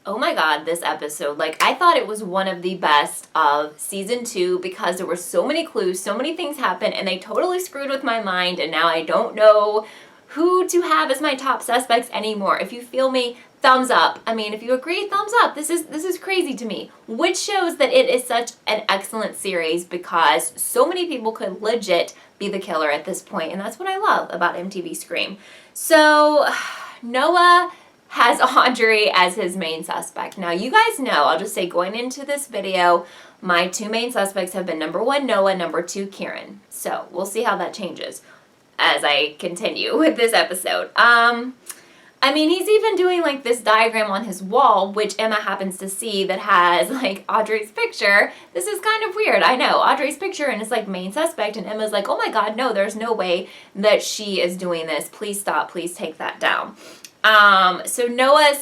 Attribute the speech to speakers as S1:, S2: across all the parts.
S1: Oh my god, this episode. Like, I thought it was one of the best of season 2 because there were so many clues, so many things happened, and they totally screwed with my mind, and now I don't know who to have as my top suspects anymore. If you feel me, thumbs up. I mean, if you agree, thumbs up. This is crazy to me, which shows that it is such an excellent series because so many people could legit be the killer at this point, and that's what I love about MTV Scream. So, Noah has Audrey as his main suspect. Now, you guys know, I'll just say going into this video, my 2 main suspects have been number 1, Noah, number 2, Kieran. So, we'll see how that changes as I continue with this episode. I mean, he's even doing like this diagram on his wall, which Emma happens to see, that has like Audrey's picture. This is kind of weird, I know. Audrey's picture and it's like main suspect, and Emma's like, oh my god, no, there's no way that she is doing this. Please stop, please take that down. So Noah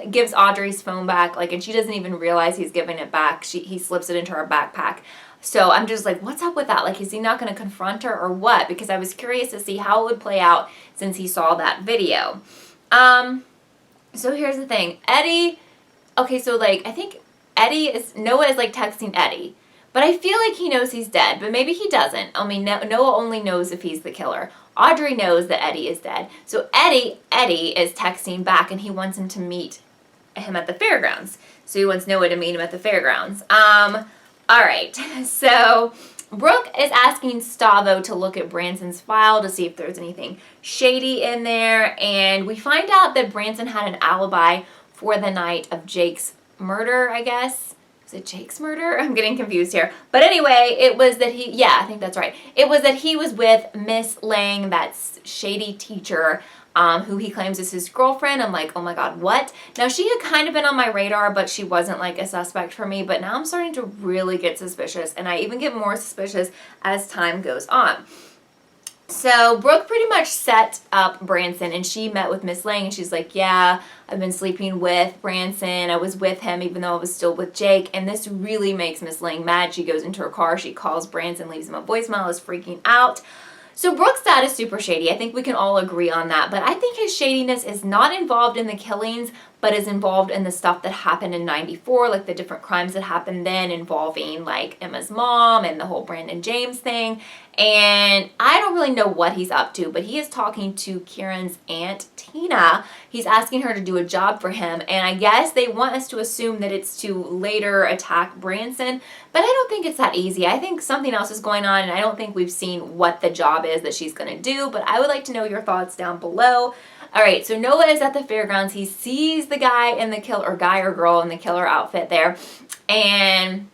S1: gives Audrey's phone back, like, and she doesn't even realize he's giving it back. He slips it into her backpack. So I'm just like, what's up with that? Like, is he not going to confront her or what? Because I was curious to see how it would play out since he saw that video. So here's the thing. Eddie, okay, so like, I think Noah is like texting Eddie. But I feel like he knows he's dead, but maybe he doesn't. I mean, Noah only knows if he's the killer. Audrey knows that Eddie is dead. So Eddie is texting back, and he wants him to meet him at the fairgrounds. So he wants Noah to meet him at the fairgrounds. All right, so Brooke is asking Stavo to look at Branson's file to see if there's anything shady in there, and we find out that Branson had an alibi for the night of Jake's murder, I guess. Is it Jake's murder? I'm getting confused here. But anyway, it was that I think that's right. It was that he was with Miss Lang, that shady teacher, who he claims is his girlfriend. I'm like, oh my god, what? Now, she had kind of been on my radar, but she wasn't like a suspect for me. But now I'm starting to really get suspicious, and I even get more suspicious as time goes on. So Brooke pretty much set up Branson, and she met with Miss Lang, and she's like, yeah, I've been sleeping with Branson. I was with him even though I was still with Jake, and this really makes Miss Lang mad. She goes into her car, she calls Branson, leaves him a voicemail, is freaking out. So Brooke's dad is super shady. I think we can all agree on that, but I think his shadiness is not involved in the killings, but is involved in the stuff that happened in 94, like the different crimes that happened then involving like Emma's mom and the whole Brandon James thing. And I don't really know what he's up to, but he is talking to Kieran's aunt, Tina. He's asking her to do a job for him, and I guess they want us to assume that it's to later attack Branson, but I don't think it's that easy. I think something else is going on, and I don't think we've seen what the job is that she's going to do, but I would like to know your thoughts down below. All right, so Noah is at the fairgrounds. He sees the guy in the guy or girl in the killer outfit there, and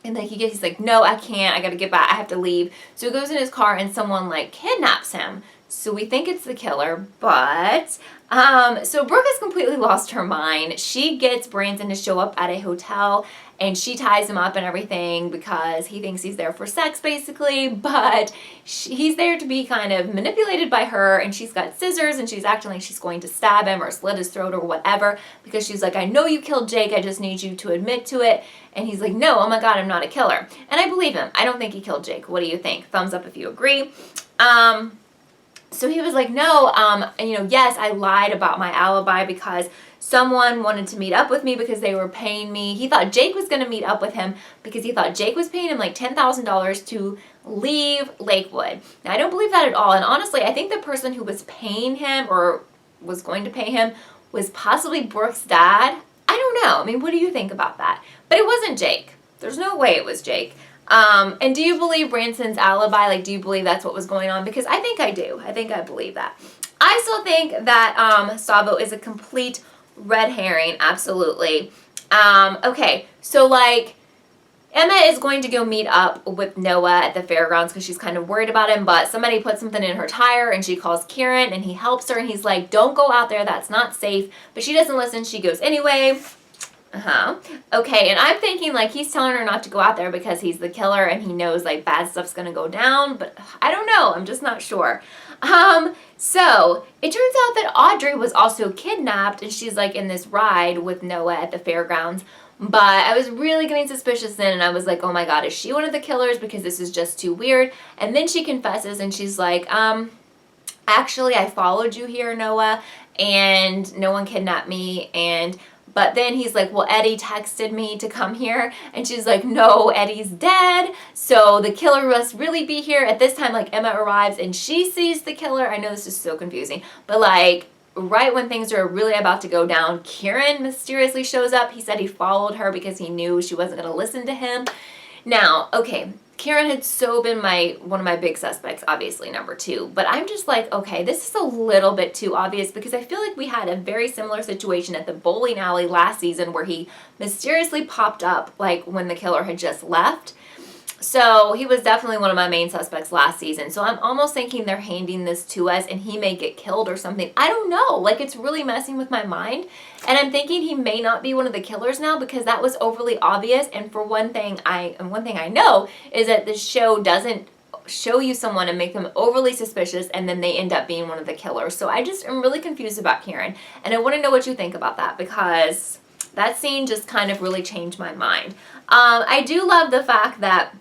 S1: then he's like, no, I can't. I got to get back. I have to leave. So he goes in his car, and someone like kidnaps him. So we think it's the killer, but so Brooke has completely lost her mind. She gets Branson to show up at a hotel, and she ties him up and everything because he thinks he's there for sex, basically, but he's there to be kind of manipulated by her, and she's got scissors, and she's acting like she's going to stab him or slit his throat or whatever because she's like, I know you killed Jake. I just need you to admit to it. And he's like, no, oh my god, I'm not a killer. And I believe him. I don't think he killed Jake. What do you think? Thumbs up if you agree. So he was like, no, yes, I lied about my alibi because someone wanted to meet up with me because they were paying me. He thought Jake was going to meet up with him because he thought Jake was paying him like $10,000 to leave Lakewood. Now, I don't believe that at all. And honestly, I think the person who was paying him or was going to pay him was possibly Brooke's dad. I don't know. I mean, what do you think about that? But it wasn't Jake. There's no way it was Jake. And do you believe Branson's alibi? Like, do you believe that's what was going on? Because I think I do. I think I believe that. I still think that Stavo is a complete red herring. Absolutely. Okay, so like Emma is going to go meet up with Noah at the fairgrounds because she's kind of worried about him, but somebody put something in her tire, and she calls Kieran, and he helps her, and he's like, don't go out there. That's not safe. But she doesn't listen. She goes anyway. Okay, and I'm thinking like he's telling her not to go out there because he's the killer and he knows like bad stuff's gonna go down, but I don't know. I'm just not sure. So it turns out that Audrey was also kidnapped, and she's like in this ride with Noah at the fairgrounds. But I was really getting suspicious then, and I was like, oh my god, is she one of the killers? Because this is just too weird. And then she confesses, and she's like, actually, I followed you here, Noah, and no one kidnapped me, and But then he's like, well, Eddie texted me to come here. And she's like, no, Eddie's dead. So the killer must really be here. At this time, like, Emma arrives and she sees the killer. I know this is so confusing. But, like, right when things are really about to go down, Kieran mysteriously shows up. He said he followed her because he knew she wasn't going to listen to him. Now, okay, Kieran had so been one of my big suspects, obviously, number 2. But I'm just like, okay, this is a little bit too obvious because I feel like we had a very similar situation at the bowling alley last season where he mysteriously popped up, like, when the killer had just left. So he was definitely one of my main suspects last season. So I'm almost thinking they're handing this to us and he may get killed or something. I don't know. Like, it's really messing with my mind. And I'm thinking he may not be one of the killers now because that was overly obvious. And for one thing I know is that the show doesn't show you someone and make them overly suspicious and then they end up being one of the killers. So I just am really confused about Kieran. And I want to know what you think about that because that scene just kind of really changed my mind. I do love the fact that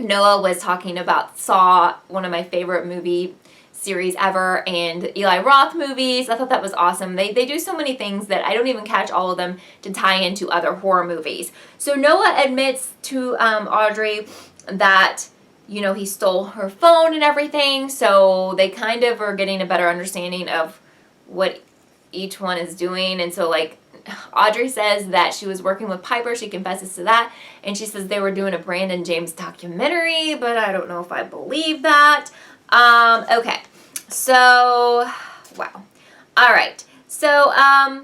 S1: Noah was talking about Saw, one of my favorite movie series ever, and Eli Roth movies. I thought that was awesome. They do so many things that I don't even catch all of them to tie into other horror movies. So Noah admits to Audrey that, you know, he stole her phone and everything, so they kind of are getting a better understanding of what each one is doing. And so, like, Audrey says that she was working with Piper. She confesses to that. And she says they were doing a Brandon James documentary, but I don't know if I believe that. Okay. So, wow. All right. So, I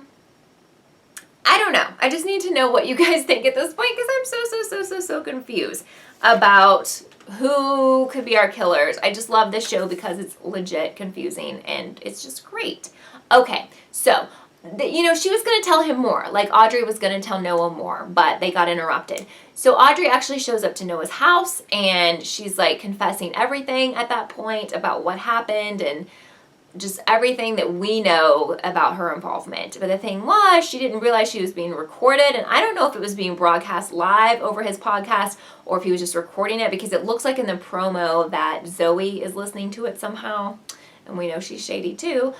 S1: don't know. I just need to know what you guys think at this point because I'm so confused about who could be our killers. I just love this show because it's legit confusing and it's just great. Okay. So, you know, she was going to tell him more. Like, Audrey was going to tell Noah more, but they got interrupted. So Audrey actually shows up to Noah's house, and she's, like, confessing everything at that point about what happened and just everything that we know about her involvement. But the thing was, she didn't realize she was being recorded, and I don't know if it was being broadcast live over his podcast or if he was just recording it, because it looks like in the promo that Zoe is listening to it somehow, and we know she's shady too.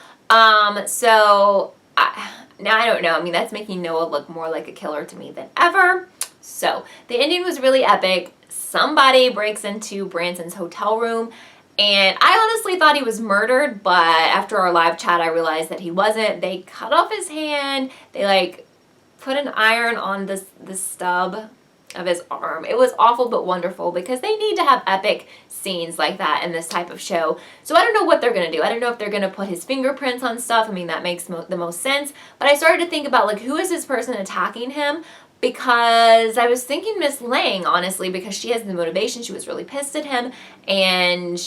S1: Now I don't know. I mean, that's making Noah look more like a killer to me than ever. So the ending was really epic. Somebody breaks into Branson's hotel room, and I honestly thought he was murdered, but after our live chat, I realized that he wasn't. They cut off his hand. They, like, put an iron on the stub of his arm. It was awful but wonderful because they need to have epic scenes like that in this type of show. So I don't know what they're going to do. I don't know if they're going to put his fingerprints on stuff. I mean, that makes the most sense. But I started to think about, like, who is this person attacking him? Because I was thinking Miss Lang, honestly, because she has the motivation. She was really pissed at him. And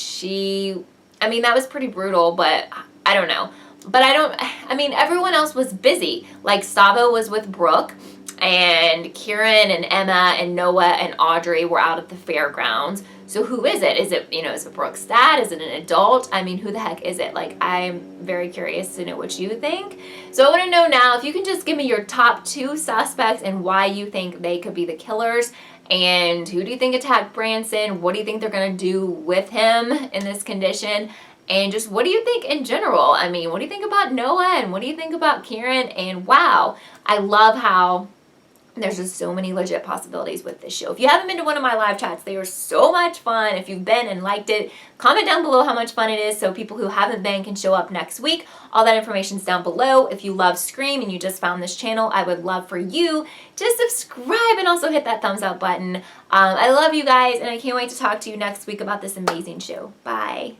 S1: I mean, that was pretty brutal, but I don't know. But I mean, everyone else was busy. Like, Stavo was with Brooke. And Kieran and Emma and Noah and Audrey were out at the fairgrounds. So who is it? Is it, you know, is it Brooke's dad? Is it an adult? I mean, who the heck is it? Like, I'm very curious to know what you think. So I want to know now if you can just give me your top 2 suspects and why you think they could be the killers. And who do you think attacked Branson? What do you think they're going to do with him in this condition? And just what do you think in general? I mean, what do you think about Noah? And what do you think about Kieran? And wow, I love how there's just so many legit possibilities with this show. If you haven't been to one of my live chats, they are so much fun. If you've been and liked it, comment down below how much fun it is so people who haven't been can show up next week. All that information's down below. If you love Scream and you just found this channel, I would love for you to subscribe and also hit that thumbs up button. I love you guys, and I can't wait to talk to you next week about this amazing show. Bye.